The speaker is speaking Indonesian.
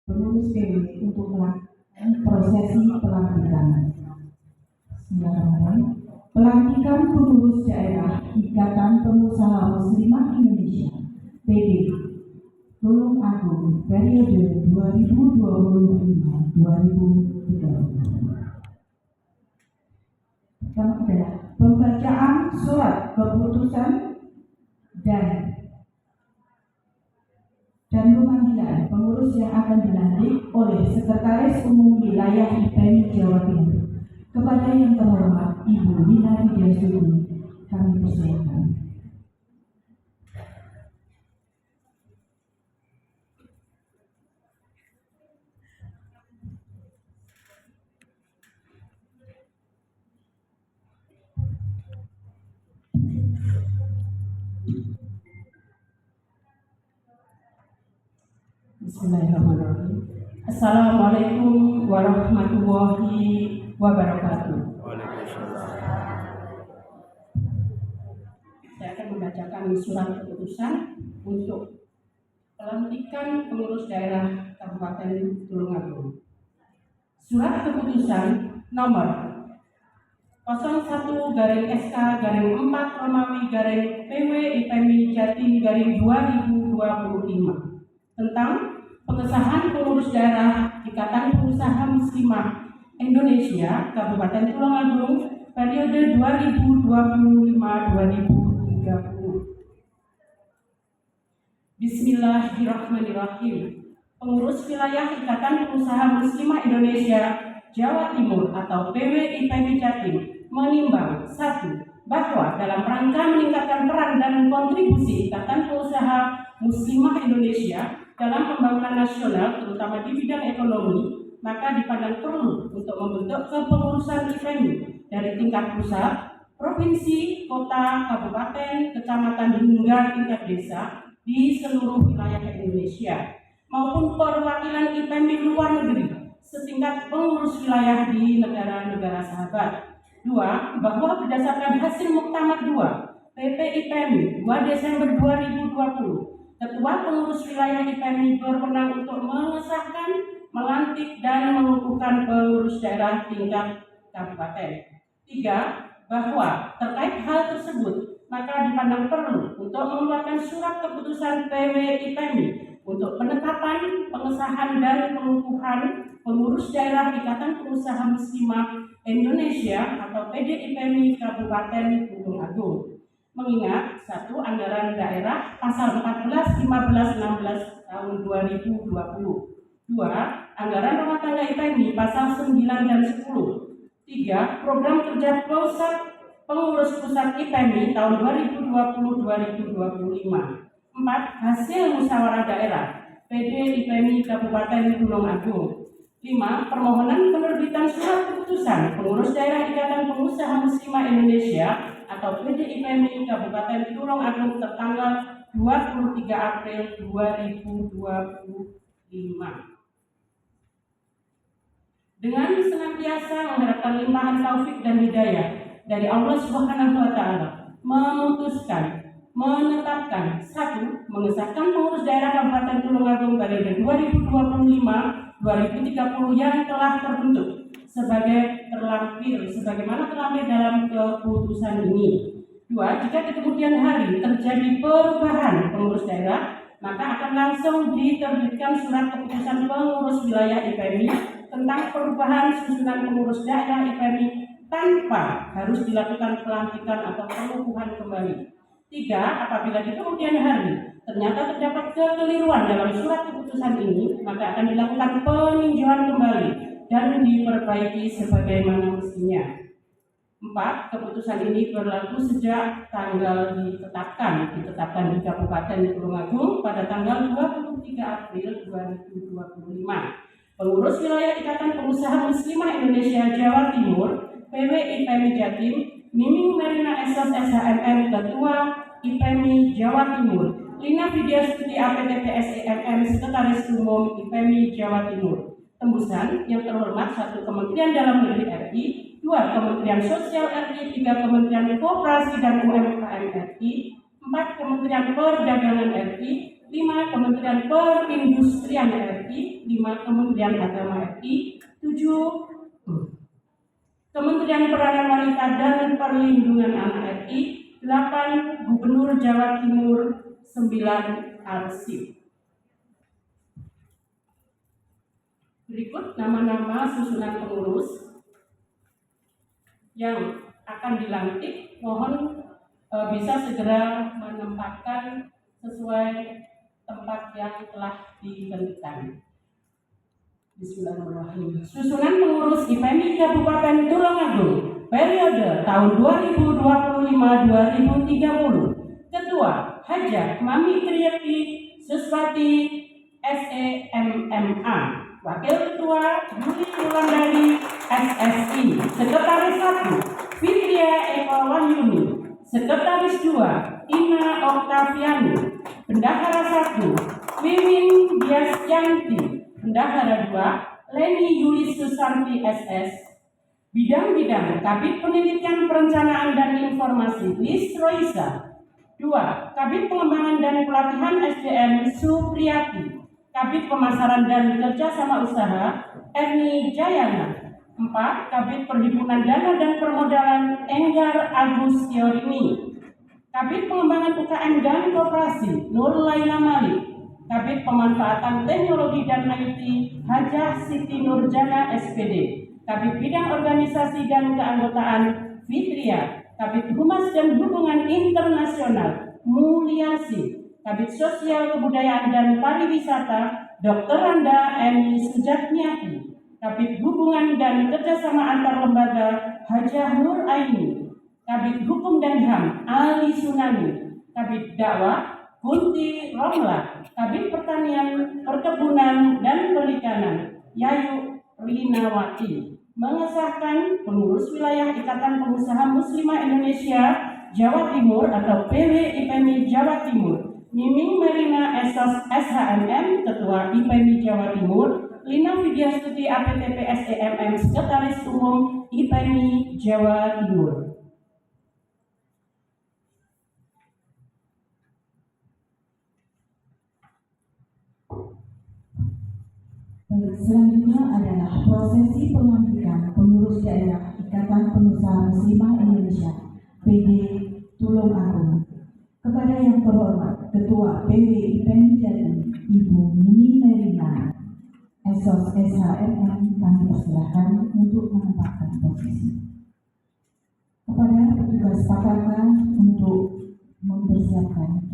pengurus PW untuk melakukan prosesi pelantikan. Bismillahirrahmanirrahim. Pelantikan pengurus daerah Ikatan Pengusaha Muslimah Indonesia (PD) Tulung Agung periode 2025-2030. Pertama adalah pembacaan surat keputusan dan pemanggilan pengurus yang akan dilantik oleh Sekretaris Umum Wilayah IPMI Jawa Timur. Kepada yang terhormat Ibu Lina Widiastudi, kami persilakan. Bismillahirrahmanirrahim. Assalamualaikum warahmatullahi wabarakatuh. Saya akan membacakan surat keputusan untuk pelantikan pengurus daerah Kabupaten Tulungagung. Surat keputusan nomor 01/SK/4/PW IPMI Jatim /2025 tentang pengesahan pengurus daerah Ikatan Pengusaha Muslimah Indonesia Kabupaten Tulungagung periode 2025-2030. Bismillahirrahmanirrahim. Pengurus wilayah Ikatan Pengusaha Muslimah Indonesia Jawa Timur atau PW IPMI Jatim menimbang 1. Bahwa dalam rangka meningkatkan peran dan kontribusi Ikatan Pengusaha Muslimah Indonesia dalam pembangunan nasional terutama di bidang ekonomi, maka dipandang perlu untuk membentuk kepengurusan IPMI dari tingkat pusat, provinsi, kota, kabupaten, kecamatan hingga tingkat desa di seluruh wilayah Indonesia maupun perwakilan IPMI luar negeri setingkat pengurus wilayah di negara-negara sahabat. 2. Bahwa berdasarkan hasil Muktamar 2 PP IPMI 2 Desember 2020, Ketua Pengurus Wilayah IPMI berwenang untuk mengesahkan, melantik, dan mengukuhkan pengurus daerah tingkat kabupaten. 3. Bahwa terkait hal tersebut, maka dipandang perlu untuk mengeluarkan surat keputusan PW IPMI untuk penetapan, pengesahan, dan pengukuhan pengurus daerah Ikatan Pengusaha Muslimah Indonesia atau PD IPMI Kabupaten Tulungagung. Mengingat 1. Anggaran daerah pasal 14, 15, 16 tahun 2020. 2. Anggaran rumah tangga IPMI pasal 9 dan 10. 3. Program kerja pusat pengurus pusat IPMI tahun 2020-2025. 4. Hasil musyawarah daerah PD IPMI Kabupaten Tulungagung. 5. Permohonan penerbitan surat keputusan pengurus daerah Ikatan Pengusaha Muslimah Indonesia atau PD IPMI Kabupaten Tulungagung tertanggal 23 April 2025. Dengan senantiasa mengharapkan limpahan taufik dan hidayah dari Allah Subhanahu wa Ta'ala, memutuskan menetapkan 1. Mengesahkan pengurus daerah Kabupaten Tulungagung periode 2025-2030 yang telah terbentuk sebagaimana terlampir dalam keputusan ini. 2. Jika di kemudian hari terjadi perubahan pengurus daerah, maka akan langsung diterbitkan surat keputusan pengurus wilayah IPMI tentang perubahan susunan pengurus daerah IPMI tanpa harus dilakukan pelantikan atau pengukuhan kembali. 3. Apabila di kemudian hari ternyata terdapat kekeliruan dalam surat keputusan ini, maka akan dilakukan peninjauan kembali dan diperbaiki sebagaimana mestinya. 4. Keputusan ini berlaku sejak tanggal ditetapkan di Kabupaten Tulungagung pada tanggal 23 April 2025. Pengurus wilayah Ikatan Pengusaha Muslimah Indonesia Jawa Timur PW IPMI Jatim Miming Merina SS SHMM Ketua IPMI Jawa Timur, Lina Widiastudi APTP SEMM Sekretaris Umum IPMI Jawa Timur. Tembusan yang terhormat 1. Kementerian Dalam Negeri RI, 2. Kementerian Sosial RI, 3. Kementerian Koperasi dan UMKM RI, 4. Kementerian Perdagangan RI, 5. Kementerian Perindustrian RI, 5. Kementerian Agama RI, 7. Kementerian Peranan Wanita dan Perlindungan Anak RI, 8. Gubernur Jawa Timur, 9. Arsip. Berikut nama-nama susunan pengurus yang akan dilantik. Mohon bisa segera menempatkan sesuai tempat yang telah ditentukan. Bismillahirrahmanirrahim. Susunan pengurus IPMI Kabupaten Tulungagung periode tahun 2025-2030. Ketua Hajah Mami Triyeti Suswati SEMMA. Wakil Ketua Yuli Wulandari SSI. Sekretaris 1 Fitria Eva Wahyuni. Sekretaris 2 Ina Oktaviani. Bendahara 1 Wiwin Diasyanti. Bendahara 2 Leni Yuli Susanti SS. Bidang-bidang Kabid Penelitian Perencanaan dan Informasi Lis Roisa. 2. Kabid Pengembangan dan Pelatihan SDM Supriyati. Kabid Pemasaran dan Kerjasama Usaha Erni Jayana. 4. Kabid Perhimpunan Dana dan Permodalan Enggar Agus Yorini. Kabid Pengembangan UKM dan Koperasi Nur Laila Malik. Kabid Pemanfaatan Teknologi dan IT Hajah Siti Nurjana SPD. Kabid Bidang Organisasi dan Keanggotaan Fitria. Kabid Humas dan Hubungan Internasional Mulyasi. Kabid Sosial Kebudayaan dan Pariwisata Dr. Randa Eni Sujatmiati. Kabid Hubungan dan Kerjasama Antar Lembaga Hajah Nur Aini. Kabid Hukum dan HAM Ali Sunani. Kabid Dakwah Kunti Romla. Kabid Pertanian, Perkebunan dan Perikanan Yayu Rinawati. Mengesahkan pengurus wilayah Ikatan Pengusaha Muslimah Indonesia Jawa Timur atau PWIPMI Jawa Timur. Miming Merina Esos SHMM, Ketua IPMI Jawa Timur. Lina Widyastuti APTP SEMM, Sekretaris Umum IPMI Jawa Timur. Baik, selanjutnya adalah prosesi pelantikan pengurus daerah Ikatan Pengusaha Muslimah Indonesia PD Tulungagung. Kepada yang terhormat Ketua PWIPMI Jatim Ibu Mimi Merina Esos SHMM, kami persilahkan untuk menempatkan posisi. Kepada petugas PKK untuk mempersiapkan